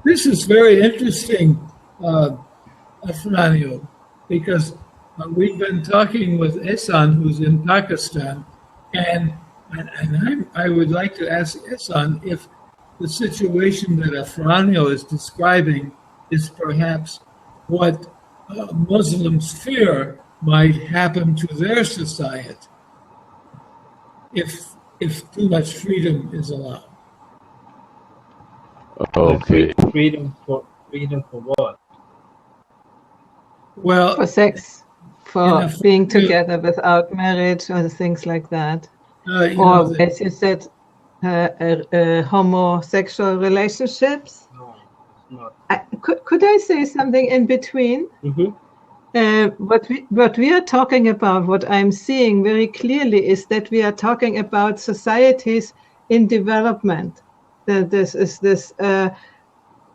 This is very interesting, Afranio, because we've been talking with Ehsan, who's in Pakistan, and I would like to ask Ehsan if the situation that Afranio is describing is perhaps what Muslims fear might happen to their society if too much freedom is allowed. Okay. Freedom for what? Well, For sex, for being together without marriage or things like that. Or, as you said, homosexual relationships. No, it's not. Could I say something in between? What we are talking about, what I'm seeing very clearly, is that we are talking about societies in development. This is this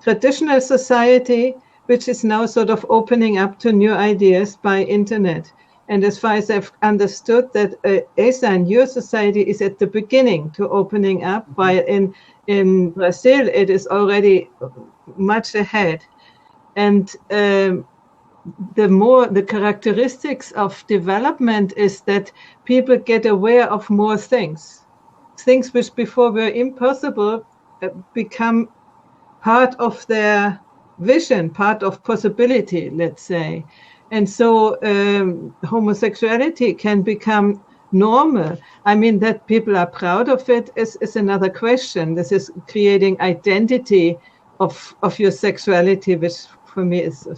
traditional society which is now sort of opening up to new ideas by internet. And as far as I've understood, that Ehsan, your society is at the beginning to opening up, while in Brazil it is already much ahead. And the characteristics of development is that people get aware of more things which before were impossible become part of their vision, part of possibility, let's say. And so homosexuality can become normal. I mean, that people are proud of it is another question. This is creating identity of your sexuality, which for me is a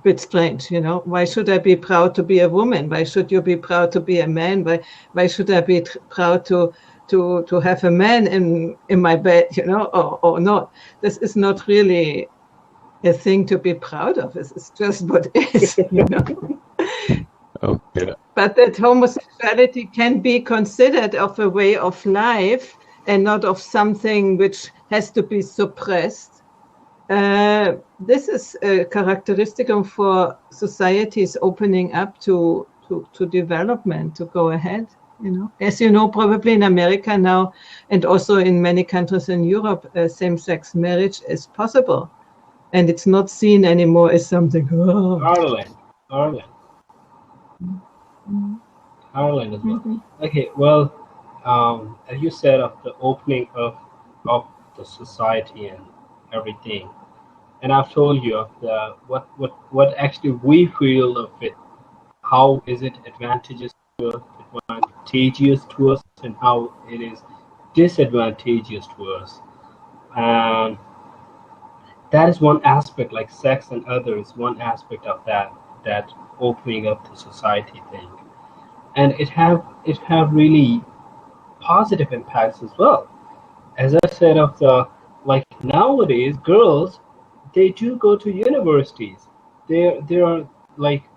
bit strange, you know. Why should I be proud to be a woman? Why should you be proud to be a man? Why should I be proud to have a man in my bed, you know, or not? This is not really a thing to be proud of. It's just what is, you know. Okay. But that homosexuality can be considered of a way of life and not of something which has to be suppressed. This is a characteristic for societies opening up to development, to go ahead. You know, as you know, probably in America now, and also in many countries in Europe, same-sex marriage is possible, and it's not seen anymore as something. Oh. Hörnlein as well. Okay, well, as you said, of the opening of the society and everything, and I've told you of the what actually we feel of it. How is it advantageous to us, and how it is disadvantageous to us. And that is one aspect, like sex and others, one aspect of that opening up the society thing. And it have really positive impacts as well. As I said, of the, like, nowadays girls, they do go to universities. There are, like,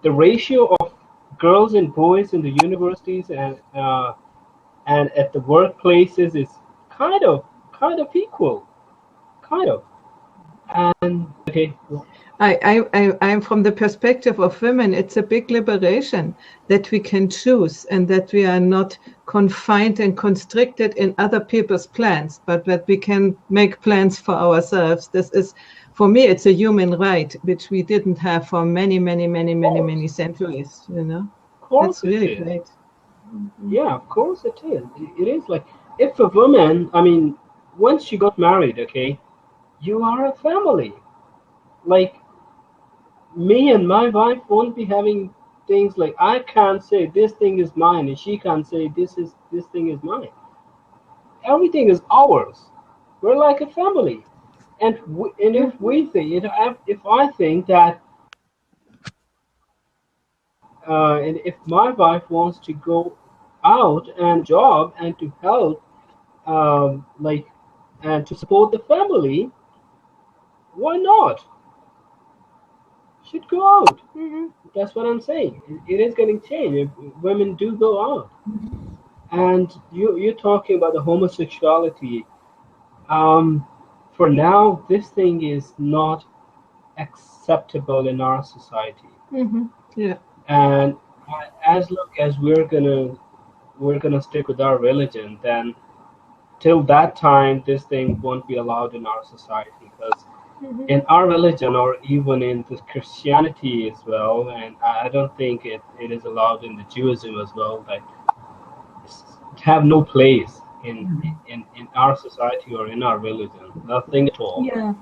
the ratio of girls and boys in the universities and at the workplaces is kind of equal, kind of. And okay, I'm from the perspective of women. It's a big liberation that we can choose, and that we are not confined and constricted in other people's plans, but that we can make plans for ourselves. This is, for me, it's a human right which we didn't have for many centuries. You know, that's really great. Yeah, of course it is. It is, like, if a woman, I mean, once you got married, okay, you are a family. Like, me and my wife won't be having things like, I can't say this thing is mine, and she can't say this thing is mine. Everything is ours. We're like a family. And if we think, if I think that, and if my wife wants to go out and job and to help, like, and to support the family, why not? Should go out. That's what I'm saying. It is getting changed. Women do go out. And you're talking about the homosexuality. For now, this thing is not acceptable in our society. Yeah. And as long as we're gonna stick with our religion, then till that time, this thing won't be allowed in our society, because in our religion, or even in the Christianity as well, and I don't think it is allowed in the Judaism as well, that have no place in our society or in our religion, nothing at all. Yeah.